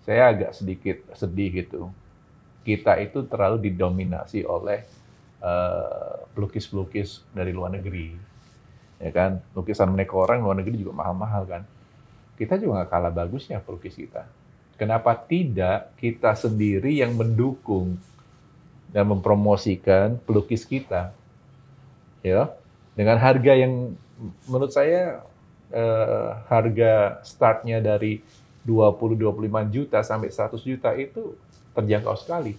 saya agak sedikit sedih gitu. Kita itu terlalu didominasi oleh pelukis-pelukis dari luar negeri, ya kan? Lukisan mereka orang luar negeri juga mahal-mahal kan. Kita juga nggak kalah bagusnya pelukis kita. Kenapa tidak kita sendiri yang mendukung dan mempromosikan pelukis kita, ya, dengan harga yang menurut saya harga startnya dari 20-25 juta sampai 100 juta itu terjangkau sekali.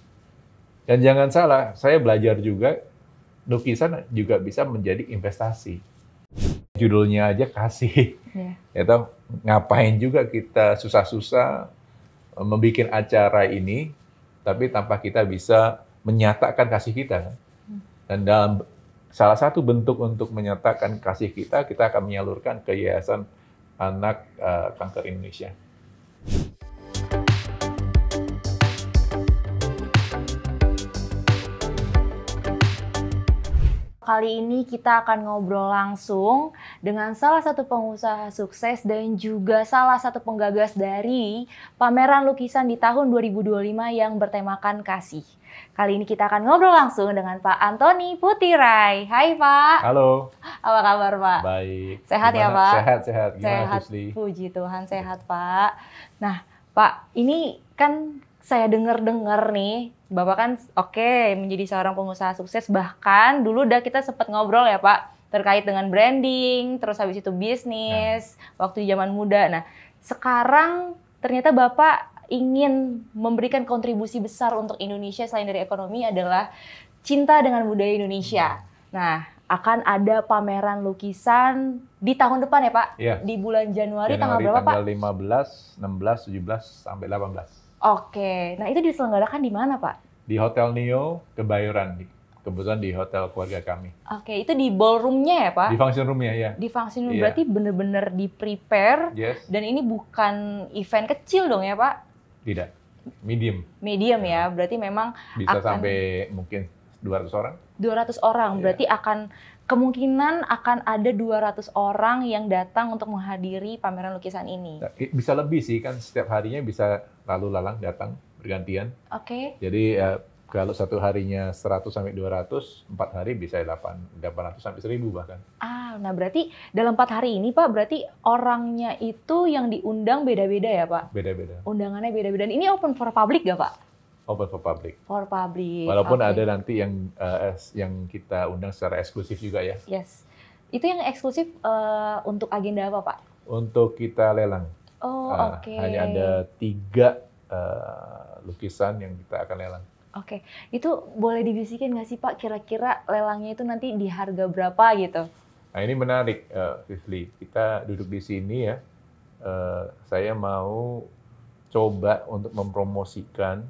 Dan jangan salah, saya belajar juga, lukisan juga bisa menjadi investasi. Judulnya aja kasih. Ya toh, ngapain juga kita susah-susah membuat acara ini, tapi tanpa kita bisa menyatakan kasih kita. Dan dalam salah satu bentuk untuk menyatakan kasih kita akan menyalurkan ke Yayasan Anak Kanker Indonesia. Kali ini kita akan ngobrol langsung dengan salah satu pengusaha sukses dan juga salah satu penggagas dari pameran lukisan di tahun 2025 yang bertemakan kasih. Kali ini kita akan ngobrol langsung dengan Pak Antoni Putirai. Hai Pak. Halo. Apa kabar Pak? Baik. Sehat ya Pak? Sehat. Gimana Susli? Puji Tuhan sehat Pak. Nah Pak, ini kan saya dengar nih, Bapak kan menjadi seorang pengusaha sukses, bahkan dulu udah kita sempat ngobrol ya Pak, terkait dengan branding, terus habis itu bisnis, waktu zaman muda. Nah, sekarang ternyata Bapak ingin memberikan kontribusi besar untuk Indonesia selain dari ekonomi adalah cinta dengan budaya Indonesia. Nah, akan ada pameran lukisan di tahun depan ya Pak? Iya. Di bulan Januari tanggal berapa Pak? Tanggal 15, 16, 17, sampai 18. Oke, nah itu diselenggarakan di mana Pak? Di Hotel Neo, Kebayoran. Kebetulan di hotel keluarga kami. Oke, itu di ballroom-nya ya Pak? Di function room-nya ya. Di function room, berarti bener-bener di-prepare. Yes. Dan ini bukan event kecil dong ya Pak? Tidak, medium. Medium ya, berarti memang bisa sampai mungkin 200 orang. 200 orang, berarti kemungkinan akan ada 200 orang yang datang untuk menghadiri pameran lukisan ini. Bisa lebih sih, kan setiap harinya bisa lalu lalang datang bergantian. Oke. Jadi kalau satu harinya 100 sampai 200, 4 hari bisa 800 sampai 1000 bahkan. Nah berarti dalam 4 hari ini Pak, berarti orangnya itu yang diundang beda-beda ya Pak? Beda-beda. Undangannya beda-beda. Ini open for public nggak Pak? Open for public. For public. Walaupun ada nanti yang kita undang secara eksklusif juga ya. Yes. Itu yang eksklusif untuk agenda apa Pak? Untuk kita lelang. Oke. Hanya ada 3 lukisan yang kita akan lelang. Oke. Itu boleh dibisikin nggak sih Pak, kira-kira lelangnya itu nanti di harga berapa gitu? Nah ini menarik, Fifli. Kita duduk di sini ya. Saya mau coba untuk mempromosikan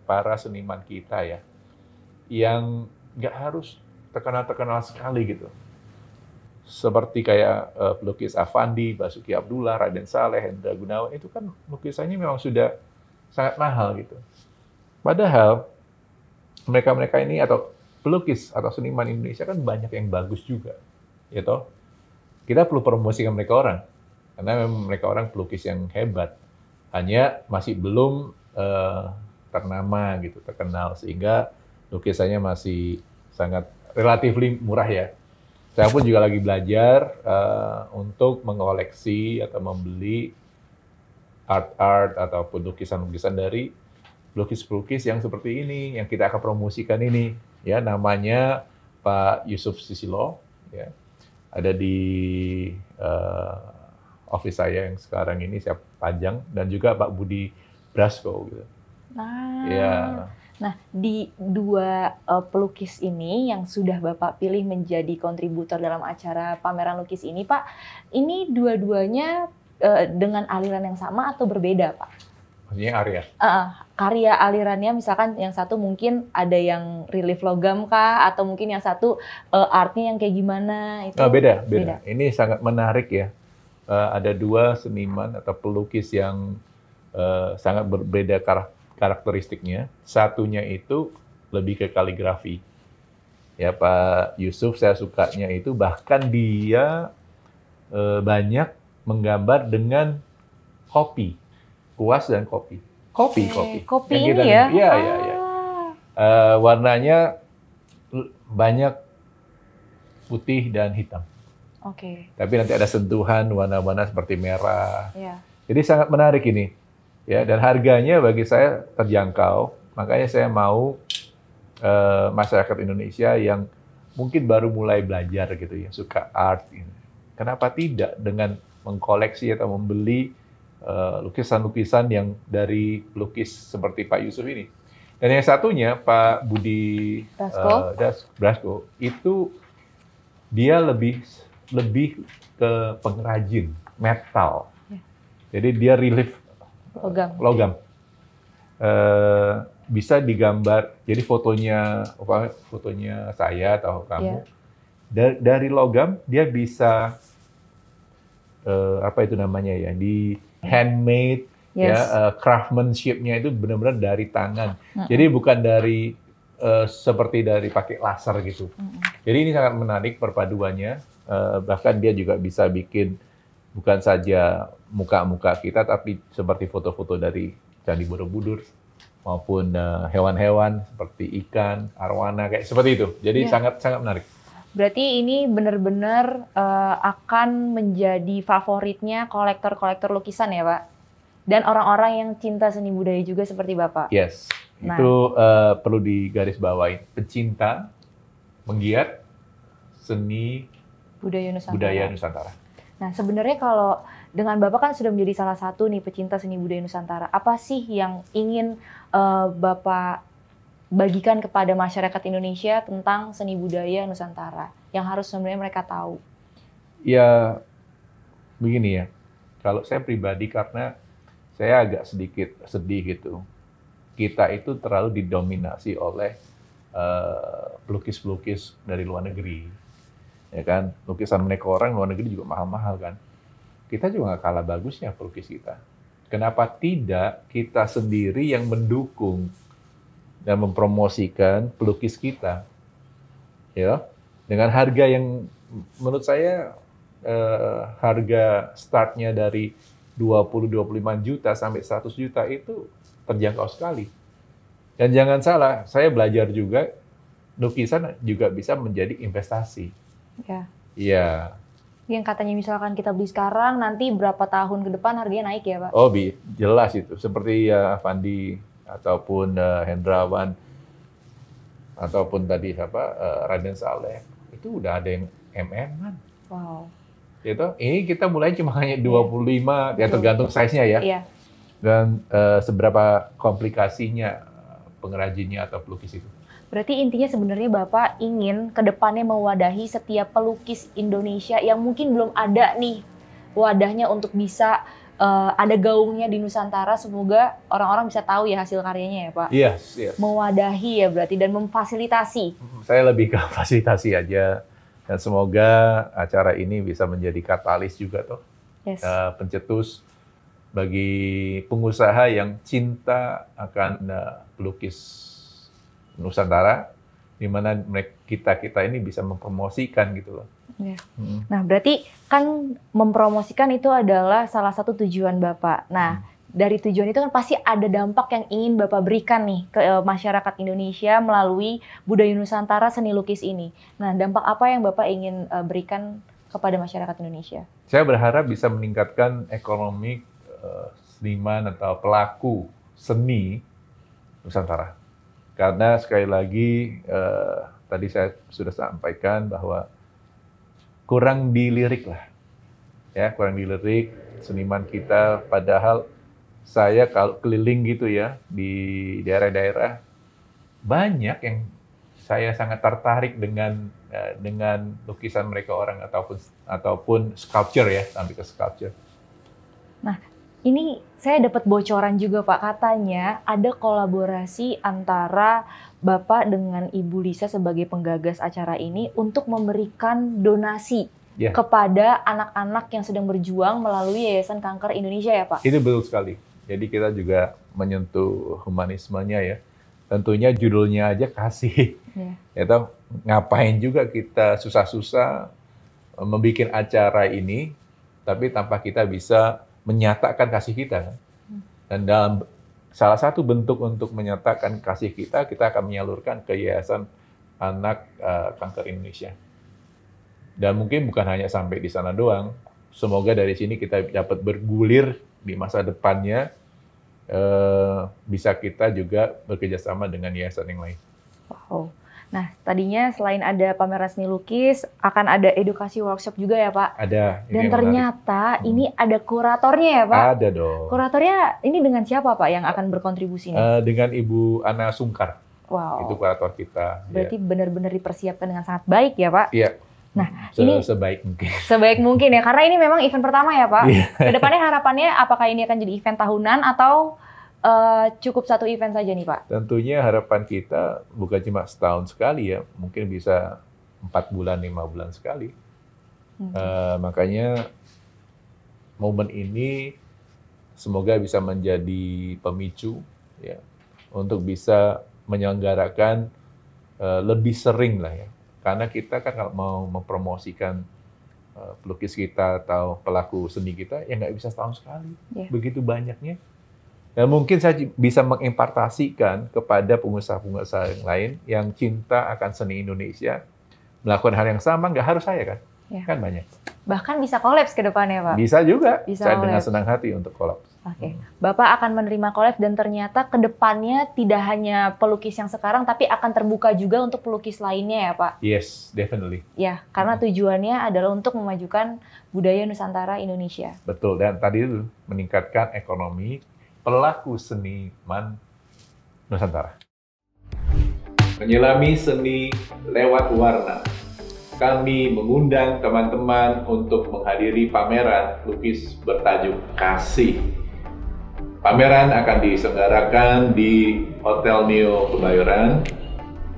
para seniman kita ya, yang nggak harus terkenal sekali gitu. Seperti kayak pelukis Avandi, Basuki Abdullah, Raden Saleh, Hendra Gunawan, itu kan lukisannya memang sudah sangat mahal gitu. Padahal mereka-mereka ini atau pelukis atau seniman Indonesia kan banyak yang bagus juga, ya toh. Kita perlu promosikan mereka orang, karena memang mereka orang pelukis yang hebat. Hanya masih belum ternama gitu, terkenal, sehingga lukisannya masih sangat relatif murah ya. Saya pun juga lagi belajar untuk mengoleksi atau membeli art ataupun lukisan-lukisan dari pelukis-pelukis yang seperti ini, yang kita akan promosikan ini. Ya, namanya Pak Yusuf Sisilo, ya. Ada di office saya yang sekarang ini saya pajang, dan juga Pak Budi Brasko gitu. Nah, di 2 pelukis ini yang sudah Bapak pilih menjadi kontributor dalam acara pameran lukis ini, Pak, ini dua-duanya dengan aliran yang sama atau berbeda, Pak? Maksudnya area? Karya alirannya, misalkan yang satu mungkin ada yang relief logam kah, atau mungkin yang satu artnya yang kayak gimana? Itu beda. Ini sangat menarik ya. Ada 2 seniman atau pelukis yang sangat berbeda karakteristiknya. Satunya itu lebih ke kaligrafi. Ya, Pak Yusuf saya sukanya itu bahkan dia banyak menggambar dengan kopi, kuas dan kopi. Kopi, Oke, kopi. kopi Yang ini kita ya? minum. Iya, iya, iya. Warnanya banyak putih dan hitam. Oke. Tapi nanti ada sentuhan warna-warna seperti merah. Ya. Jadi sangat menarik ini. Ya, dan harganya bagi saya terjangkau. Makanya saya mau masyarakat Indonesia yang mungkin baru mulai belajar gitu ya, suka art. Gitu. Kenapa tidak dengan mengkoleksi atau membeli lukisan-lukisan yang dari pelukis seperti Pak Yusuf ini. Dan yang satunya Pak Budi Brasko itu dia lebih ke pengrajin metal. Jadi dia relief logam. Bisa digambar. Jadi fotonya saya atau kamu dari logam dia bisa apa itu namanya ya, di handmade. Ya, craftsmanship-nya itu benar-benar dari tangan. Jadi bukan dari seperti dari pakai laser gitu. Jadi ini sangat menarik perpaduannya. Bahkan dia juga bisa bikin bukan saja muka-muka kita, tapi seperti foto-foto dari Candi Borobudur maupun hewan-hewan seperti ikan, arwana kayak seperti itu. Jadi sangat-sangat menarik. Berarti ini benar-benar akan menjadi favoritnya kolektor-kolektor lukisan ya, Pak? Dan orang-orang yang cinta seni budaya juga seperti Bapak. Yes, itu perlu digarisbawahi. Pecinta, penggiat seni budaya Nusantara. Nah, sebenarnya kalau dengan Bapak kan sudah menjadi salah satu nih pecinta seni budaya Nusantara, apa sih yang ingin Bapak bagikan kepada masyarakat Indonesia tentang seni budaya Nusantara yang harus sebenarnya mereka tahu? Ya, begini ya. Kalau saya pribadi, karena saya agak sedikit sedih gitu. Kita itu terlalu didominasi oleh pelukis-pelukis dari luar negeri, ya kan? Lukisan mereka orang luar negeri juga mahal-mahal kan. Kita juga nggak kalah bagusnya pelukis kita. Kenapa tidak kita sendiri yang mendukung dan mempromosikan pelukis kita, ya? Dengan harga yang menurut saya harga startnya dari 20-25 juta sampai 100 juta itu terjangkau sekali. Dan jangan salah, saya belajar juga, lukisan juga bisa menjadi investasi. Ya. Iya. Yang katanya misalkan kita beli sekarang, nanti berapa tahun ke depan harganya naik ya, Pak? Oh, jelas itu. Seperti Fandi, ataupun Hendrawan, ataupun tadi Raden Saleh, itu udah ada yang MM-an. Wow. Gitu. Ini kita mulai cuma hanya 25, ya tergantung size-nya ya. Iya. Dan seberapa komplikasinya pengrajinnya atau pelukis itu. Berarti intinya sebenarnya Bapak ingin ke depannya mewadahi setiap pelukis Indonesia yang mungkin belum ada nih wadahnya untuk bisa ada gaungnya di Nusantara. Semoga orang-orang bisa tahu ya hasil karyanya ya, Pak. Yes. Mewadahi ya berarti dan memfasilitasi. Saya lebih ke fasilitasi aja. Dan semoga acara ini bisa menjadi katalis juga tuh, pencetus bagi pengusaha yang cinta akan pelukis Nusantara, di mana kita ini bisa mempromosikan gitu loh. Ya. Nah, berarti kan mempromosikan itu adalah salah satu tujuan Bapak. Nah, dari tujuan itu kan pasti ada dampak yang ingin Bapak berikan nih ke masyarakat Indonesia melalui budaya Nusantara seni lukis ini. Nah, dampak apa yang Bapak ingin berikan kepada masyarakat Indonesia? Saya berharap bisa meningkatkan ekonomi seniman atau pelaku seni Nusantara. Karena sekali lagi tadi saya sudah sampaikan bahwa kurang dilirik lah. Ya, kurang dilirik seniman kita, padahal saya kalau keliling gitu ya di daerah-daerah, banyak yang saya sangat tertarik dengan lukisan mereka orang ataupun sculpture ya, sampai ke sculpture. Nah, ini saya dapat bocoran juga Pak, katanya ada kolaborasi antara Bapak dengan Ibu Lisa sebagai penggagas acara ini untuk memberikan donasi kepada anak-anak yang sedang berjuang melalui Yayasan Kanker Indonesia ya Pak? Itu betul sekali. Jadi kita juga menyentuh humanismenya ya. Tentunya judulnya aja kasih. Ya toh, ngapain juga kita susah-susah membuat acara ini, tapi tanpa kita bisa menyatakan kasih kita. Dan dalam salah satu bentuk untuk menyatakan kasih kita akan menyalurkan ke Yayasan Anak Kanker Indonesia. Dan mungkin bukan hanya sampai di sana doang. Semoga dari sini kita dapat bergulir di masa depannya, bisa kita juga bekerjasama dengan yayasan yang lain. Wow. Nah, tadinya selain ada pameran seni lukis, akan ada edukasi workshop juga ya Pak? Ada. Dan ternyata ini ada kuratornya ya Pak? Ada dong. Kuratornya ini dengan siapa Pak yang akan berkontribusi nih? Dengan Ibu Ana Sungkar. Wow. Itu kurator kita. Berarti benar-benar dipersiapkan dengan sangat baik ya Pak? Iya. Nah, ini sebaik mungkin. Sebaik mungkin ya, karena ini memang event pertama ya Pak. Iya. Kedepannya harapannya apakah ini akan jadi event tahunan atau cukup satu event saja nih Pak? Tentunya harapan kita bukan cuma setahun sekali ya, mungkin bisa 4 bulan, 5 bulan sekali. Makanya momen ini semoga bisa menjadi pemicu ya untuk bisa menyelenggarakan lebih sering lah ya. Karena kita kan kalau mau mempromosikan pelukis kita atau pelaku seni kita, ya nggak bisa setahun sekali. Yeah. Begitu banyaknya. Dan mungkin saya bisa mengimpartasikan kepada pengusaha-pengusaha yang lain yang cinta akan seni Indonesia, melakukan hal yang sama, nggak harus saya kan? Yeah. Kan banyak. Bahkan bisa kolaps ke depannya Pak? Bisa juga. Bisa saya dengan senang hati untuk kolaps. Oke, Bapak akan menerima kolaps dan ternyata ke depannya tidak hanya pelukis yang sekarang, tapi akan terbuka juga untuk pelukis lainnya ya Pak? Yes, definitely. Ya, karena tujuannya adalah untuk memajukan budaya Nusantara Indonesia. Betul, dan tadi itu meningkatkan ekonomi pelaku seniman Nusantara. Menyelami seni lewat warna. Kami mengundang teman-teman untuk menghadiri pameran lukis bertajuk Kasih. Pameran akan diselenggarakan di Hotel Neo Kebayoran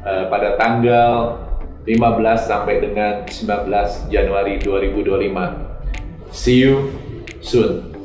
pada tanggal 15 sampai dengan 19 Januari 2025. See you soon.